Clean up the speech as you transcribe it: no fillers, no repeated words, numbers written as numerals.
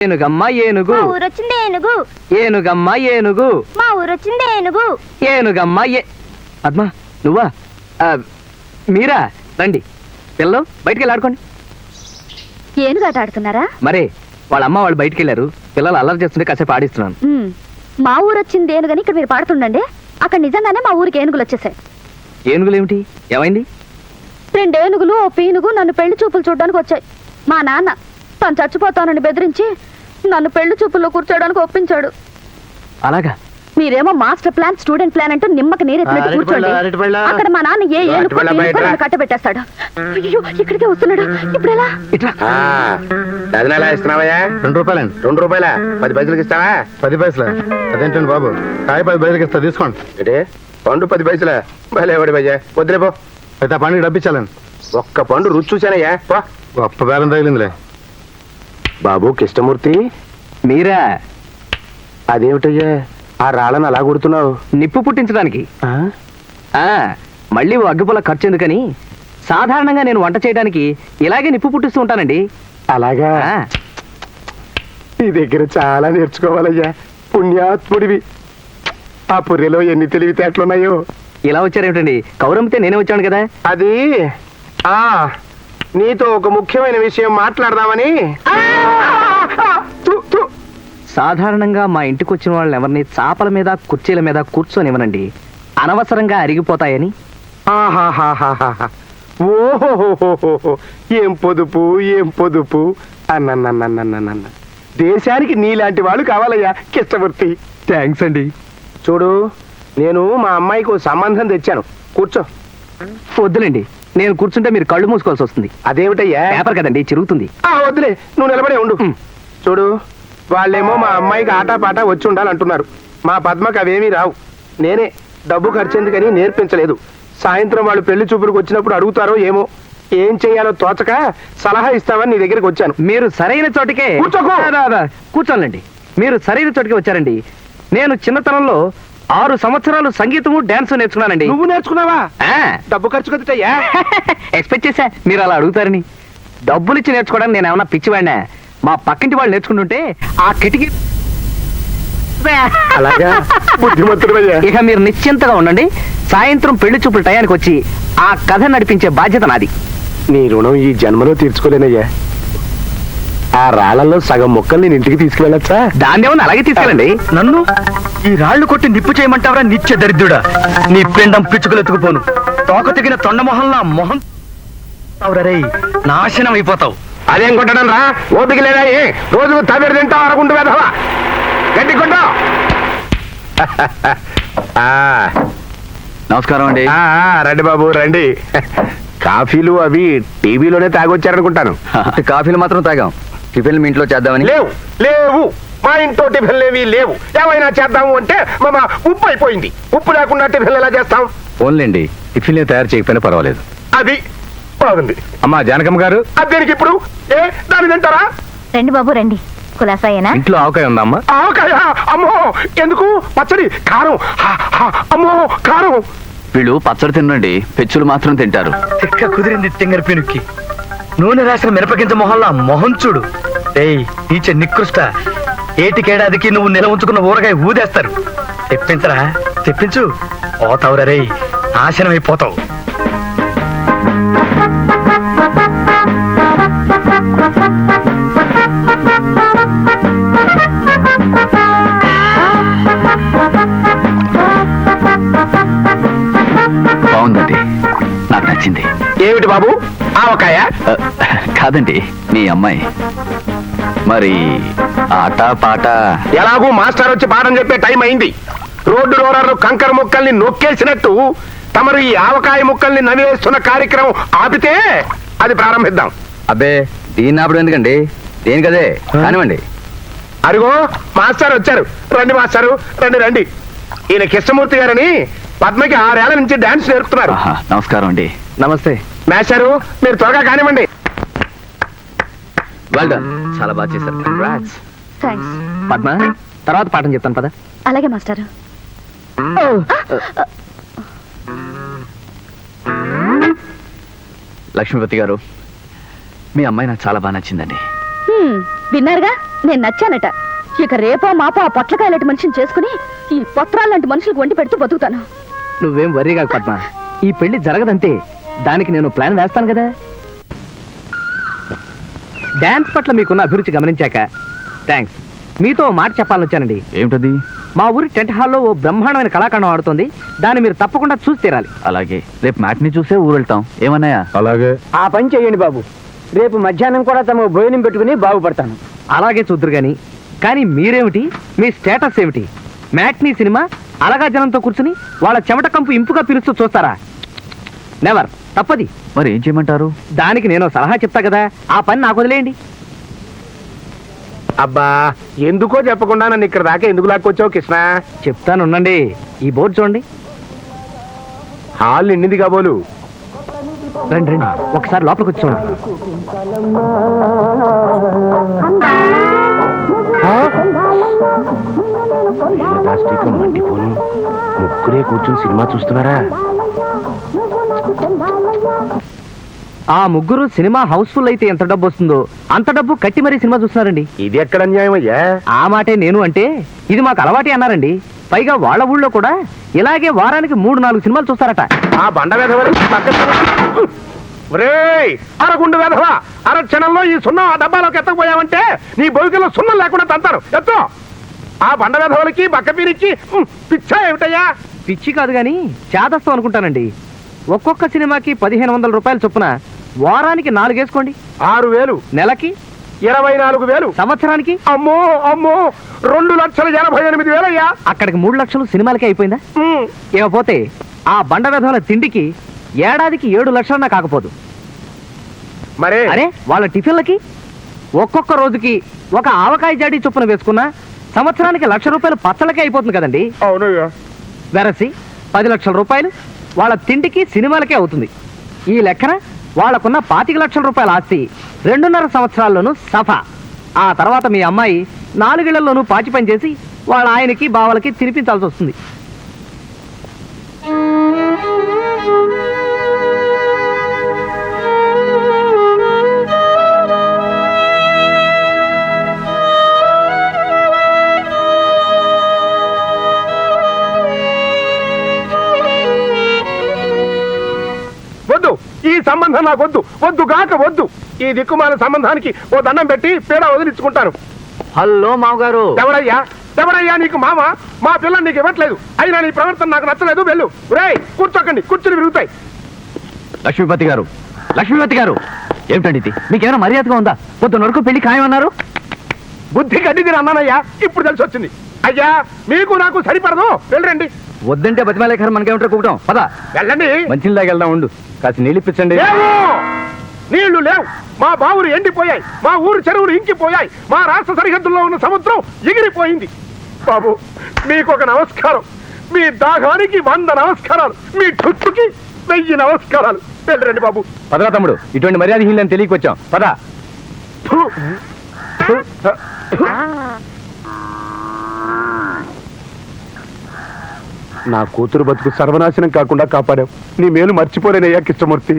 ఏనుగమ్మ ఏనుగు మా ఊరొచ్చింది ఏనుగు. ఏనుగమ్మ ఏనుగు మా ఊరొచ్చింది ఏనుగు. ఏనుగమ్మ పద్మ నువ్వా మీరా రండి పిల్లలు బయటికి వెళ్ళి ఆడుకోండి. ఏనుగాట ఆడుతున్నారా? మరే వాళ్ళ అమ్మ వాళ్ళు బయటికి వెళ్ళారు, పిల్లలు అల్లరి చేస్తుంటే కాసేపు ఆడిస్తున్నాను. మా ఊరొచ్చింది ఏనుగని ఇక్కడ మీరు పాడుతుండండి. అక్కడ నిజంగానే మా ఊరికి ఏనుగులు వచ్చేసాయి. ఏనుగులు ఏమిటి, ఏమైంది? 2 ఏనుగులు ఓ పీనుగు నన్ను పెళ్లి చూపులు చూడడానికి వచ్చాయి. మా నాన్న తను చచ్చిపోతానని బెదిరించి నన్ను పెళ్లి చూపుల్లో కూర్చోడానికి ఒప్పించాడు. అలాగా? మీరేమో మాస్టర్ ప్లాన్ స్టూడెంట్ ప్లాన్ అంటూ నిమ్మకి నీరెత్తినట్టు కూర్చోండి. అక్కడ మా నాన్న ఏ ఏనుగు కట్టబెట్టేస్తాడు. అయ్యో ఇక్కడికే వస్తున్నాడు, ఇప్పుడు ఎలా? డజన్ ఎలా ఇస్తున్నావయ్యా? 2 రూపాయలండి. 2 రూపాయల 10 పైసలకి ఇస్తావా? 10 పైసలా? అదేంటండి బాబు, కాయ 10 పైసలకి ఇస్తా, తీసుకోండి. అంటే పండు 10 పైసలా? భలే వాడి భయ్యా, వద్దులే పో. అయితే ఆ పండుగ డబ్బిచ్చాలండి. ఒక్క పండు రుచి చూశానయ్యా పో. గొప్ప బేరం తగిలిందిలే. బాబు కృష్ణమూర్తి, మీరా? అదేమిటయ్యా ఆ రాళ్ళని అలా కొడుతున్నావు? నిప్పు పుట్టించడానికి. మళ్ళీ ఓ అగ్గిపుల్ల ఖర్చు ఎందుకని సాధారణంగా నేను వంట చేయడానికి ఇలాగే నిప్పు పుట్టిస్తూ ఉంటానండి. అలాగా? నీ దగ్గర చాలా నేర్చుకోవాలయ్యా, పుణ్యాత్ముడివి. ఆ పుర్రెలో ఎన్ని తెలివితేటలున్నాయో. ఇలా వచ్చారేమిటండి? కౌరమ్మితే నేనే వచ్చాను కదా. అది నీతో ఒక ముఖ్యమైన విషయం మాట్లాడదామని. సాధారణంగా మా ఇంటికి వచ్చిన వాళ్ళని ఎవరిని చాపల మీద కుర్చీల మీద కూర్చొనివ్వనండి, అనవసరంగా అరిగిపోతాయని. ఓహో, ఏం పొదుపు ఏం పొదుపు అన్న. దేశానికి నీలాంటి వాళ్ళు కావాలయ్యా కృష్ణమూర్తి. థ్యాంక్స్ అండి. చూడు, నేను మా అమ్మాయికి సంబంధం తెచ్చాను, కూర్చో. వద్దులేండి, నేను కూర్చుంటే మీరు కళ్ళు మూసుకోవాల్సి వస్తుంది. అదేమిటయ్యా? పేపర్ కదండి, చిరుగుతుంది. వద్దులే, నువ్వు నిలబడే ఉండు. చూడు, వాళ్ళేమో మా అమ్మాయికి ఆటాపాట వచ్చి ఉండాలంటున్నారు. మా పద్మకు అవేమీ రావు. నేనే డబ్బు ఖర్చెందుకని నేర్పించలేదు. సాయంత్రం వాళ్ళు పెళ్లి చూపులకు వచ్చినప్పుడు అడుగుతారో ఏమో, ఏం చేయాలో తోచక సలహా ఇస్తామని నీ దగ్గరికి వచ్చాను. మీరు సరైన చోటికే కూర్చోండి. మీరు సరైన చోటికి వచ్చారండి. నేను చిన్నతనంలో 6 సంవత్సరాలు సంగీతము డాన్స్ నేర్చుకున్నానండి. నువ్వు నేర్చుకున్నావా? డబ్బు ఖర్చు కదటయ్యా. ఎక్స్పెక్ట్ చేశా మీరు అలా అడుగుతారని. డబ్బులు ఇచ్చి నేర్చుకోవడానికి నేను ఏమన్నా పిచ్చివాడినా? మా పక్కింటి వాళ్ళు నేర్చుకుంటుంటే ఆ కిటికీ. ఇక మీరు నిశ్చింతగా ఉండండి. సాయంత్రం పెళ్లి చూపుల టయానికి వచ్చి ఆ కథ నడిపించే బాధ్యత నాది. నీ రుణం ఈ జన్మలో తీర్చుకోలేనయ్యా. ఆ రాళ్లలో సగం మొక్కలు నేను ఇంటికి తీసుకువెళ్ళొచ్చా? దాన్ని ఏమన్నా అలాగే తీసుకెళ్ళండి. నన్ను ఈ రాళ్లు కొట్టి నిప్పు చేయమంటావరా? నిత్య దరిద్రుడా, నీ పిండం పిచ్చుకలు ఎత్తుకుపోను. తోక తెగిన తొండమొహంలా మొహం అవురరే, నాశనం అయిపోతావు. అదేం కొట్టడం రా, ఓపిక లేదా? రోజు తమిళ తింటావు, అరగుంటు వేదవా, గట్టి కొట్టు. నమస్కారం అండి. రండి బాబు రండి. కాఫీలు అవి టీవీలోనే తాగొచ్చారనుకుంటాను. కాఫీలు మాత్రం తాగాం, టిఫిన్ మీ ఇంట్లో చేద్దామని. లేవు మా ఇంట్లో టిఫిన్లు ఏవి లేవు. ఏమైనా చేద్దాము అంటే మా ఉప్పు అయిపోయింది. ఉప్పు లేకుండా టిఫిన్లు ఎలా చేస్తాం? ఓన్లేండి, టిఫిన్లు తయారు చేయకపోయినా పర్వాలేదు. అది బాగుంది. అమ్మా జానకమ్మ గారు, అదేనికి ఇప్పుడు దాన్ని తింటారా? రండి బాబు రండి. కులాసాయేనా? ఇంట్లో ఆవకాయ ఉందా అమ్మా? ఆవకాయ? అమ్మో, ఎందుకు? పచ్చడి కారం. అమ్మో కారం. వీళ్ళు పచ్చడి తినండి, పెచ్చులు మాత్రం తింటారు. తిక్క కుదిరింది తింగర పినుక్కి. నూనె రాసిన మిరపగింజ మొహంలా మొహం చూడు. ఏయ్ నీచ నికృష్ట, ఏటికేడాదికి నువ్వు నిల ఉంచుకున్న ఊరగాయ ఊదేస్తారు. తెప్పించరా, తెప్పించు. పోతావురా రేయ్, నాశనం అయిపోతావు. బాగుందండి, నాకు నచ్చింది. ఏమిటి బాబు ఆవకాయ? కాదండి, మీ అమ్మాయి. మరి ఆట పాట? ఎలాగూ మాస్టర్ వచ్చి పాఠం చెప్పే టైం అయింది. రోడ్డు రోలర్లు కంకర ముక్కల్ని నొక్కేసినట్టు తమరు ఈ ఆవకాయ ముక్కల్ని నవ్వేస్తున్న కార్యక్రమం ఆపితే అది ప్రారంభిద్దాం. అబ్బే, దీన్ని ఆపడం ఎందుకండి, దేనికదే కానివ్వండి. అరుగో మాస్టర్ వచ్చారు. రండి మాస్టారు, రండి. ఈయన కృష్ణమూర్తి గారని పద్మకి 6 ఏళ్ల నుంచి డాన్స్ నేర్పుతున్నారు. నమస్కారం అండి. నమస్తే మాస్టారు, మీరు త్వరగా కానివ్వండి. వెల్ డన్, చాలా బాగా చేశారు. కంగ్రాట్స్. థాంక్స్. పద్మ, తర్వాత పాఠం చెప్తాను పద. అలాగే మాస్టారు. లక్ష్మీపతి గారు, మీ అమ్మాయి నాకు చాలా బాగా నచ్చిందండి. విన్నారుగా, నేను నచ్చానట. ఇక రేపో మాపో ఆ పొట్లకాయ లాంటి మనిషిని చేసుకుని ఈ పత్రాలు లాంటి మనుషులకు వండి పెడుతూ బతుకుతాను. నువ్వేం వర్రీ కాకు పద్మ, ఈ పెళ్లి జరగదంతే. దానికి నేను ప్లాన్ వేస్తాను కదా. డాన్స్ పట్ల మీకున్న అభిరుచి గమనించాక థ్యాంక్స్. మీతో ఓ మాట చెప్పాలని వచ్చానండి. ఏమిటది? మా ఊరి టెంట్ హాల్లో ఓ బ్రహ్మాండమైన కళాఖండం ఆడుతుంది. దాన్ని మీరు తప్పకుండా చూసి తీరాలి. అలాగే, రేపు మ్యాట్ని చూసే ఊరు వెళ్తాం. ఏమన్నాయా? అలాగే. ఆ పని చేయండి బాబు. రేపు మధ్యాహ్నం కూడా తమ భోజనం పెట్టుకుని బాగుపడతాను. అలాగే చూద్దరు గాని. కానీ మీరేమిటి, మీ స్టేటస్ ఏమిటి? మ్యాట్నీ సినిమా అలగా జనంతో కూర్చుని వాళ్ళ చెమట కంపు ఇంపుగా పిలుస్తూ చూస్తారా? నెవర్. తప్పది. మరి ఏం చేయమంటారు? దానికి నేను సలహా చెప్తా కదా, ఆ పని నాకు వదిలేయండి. అబ్బా, ఎందుకో చెప్పకుండా నన్ను ఇక్కడ దాకా ఎందుకు లాక్కొచ్చావు కృష్ణ? చెప్తాను ఉండండి. ఈ బోర్డు చూడండి. హాల్ నిండింది కాబోలు. రండి రండి, ఒకసారి లోపలికి వచ్చి చూడండి. ముగ్గురే కూర్చుని సినిమా చూస్తున్నారా? ఆ ముగ్గురు సినిమా హౌస్ఫుల్ అయితే ఎంత డబ్బు వస్తుందో అంత డబ్బు కట్టి మరీ సినిమా చూస్తున్నారండి. ఇది ఎక్కడ అన్యాయం అయ్యా? ఆ మాటే నేను అంటే, ఇది మాకు అలవాటే అన్నారండి. పైగా వాళ్ళ ఊళ్ళో కూడా ఇలాగే వారానికి 3-4 సినిమాలు చూస్తారట. ఆ బండ వెధవని అరగుండు వెధవ, అరక్షణంలో ఈ సున్నం ఆ డబ్బాలోకి ఎత్తకపోయావంటే నీ బొవికలో సున్నం లేకుండా తంతారు. ఎత్తో. ఆ బండ వెధవలకి బక్కపీరికి పిచ్చా ఏమిటయ్యా? పిచ్చి కాదు గాని చేదస్తం అనుకుంటానండి. ఒక్కొక్క సినిమాకి 1500 రూపాయలు చొప్పున వారానికి 4 వేసుకోండి. 6000, నెలకి 24,000, సంవత్సరానికి అమ్మో అమ్మో 2,88,000 అయ్యా. అక్కడికి 3 లక్షలు సినిమాలకే అయిపోయిందా? ఇకపోతే ఆ బండ వెధవల తిండికి ఏడాదికి 7 లక్షలన్నా కాకపోదు. మరే అరే, వాళ్ళ టిఫిన్లకి ఒక్కొక్క రోజుకి ఒక ఆవకాయ జాడీ చొప్పున వేసుకున్నా సంవత్సరానికి 1,00,000 రూపాయలు పచ్చళ్ళకే అయిపోతుంది కదండి. అవునయ్యా. వెరసి 10 లక్షల రూపాయలు వాళ్ళ తిండికి సినిమాలకే అవుతుంది. ఈ లెక్కన వాళ్ళకున్న 25 లక్షల రూపాయల ఆస్తి 2.5 సంవత్సరాల్లోనూ సఫా. ఆ తర్వాత మీ అమ్మాయి 4 ఏళ్లలోనూ పాచి పని చేసి వాళ్ళ ఆయనకి బావలకి తినిపించాల్సి వస్తుంది. వద్దు, ఈ సంబంధం నాకు వద్దు. వద్దు గాక వద్దు. ఈ దిక్కుమాల సంబంధానికి ఓ దండం పెట్టి పేడ వదిలించుకుంటాను. హలో మామగారు. ఎవడయ్యా ఎవడయ్యా నీకు మామ? మా పిల్లని నీకు ఇవ్వట్లేదు. అయినా నీ ప్రవర్తన నాకు నచ్చలేదు. వెళ్ళు. రేయ్, కూర్చోకండి, కూర్చుని విరుగుతాయి. లక్ష్మీపతి గారు, లక్ష్మీపతి గారు, ఏమిటండి ఇది? మీకేమైనా మర్యాదగా ఉందా? పొద్దున్న వరకు పెళ్లి ఖాయమన్నారు. బుద్ధి గడ్డిది అన్నానయ్యా, ఇప్పుడు తెలిసి వచ్చింది. అయ్యా, మీకు నాకు సరిపడదు. వెళ్ళండి. వద్దంటే బతిమాలేఖరు మనకేమిటో కూడటం. పద వెళ్ళండి. మంచి వెళ్దాం. ఉండు, కాస్త నీళ్ళు ఇప్పించండి. లేవు, నీళ్లు లేవు. మా బావులు ఎండిపోయాయి. మా ఊరు చెరువులు ఇంకిపోయాయి. మా రాష్ట్ర సరిహద్దుల్లో ఉన్న సముద్రం ఎగిరిపోయింది. బాబు, మీకు ఒక నమస్కారం. మీ దాహానికి 100 నమస్కారాలు. మీ చుట్టుకి 1000 నమస్కారాలు. వెళ్ళండి బాబు. పదరా తమ్ముడు, ఇటువంటి మర్యాద హీనని తెలియకొచ్చాం. పద. ఫు. ఫు. నా కూతురు బతుకు సర్వనాశనం కాకుండా కాపాడావు. నీ మేలు మర్చిపోలేనయ్యా కృష్ణమూర్తి.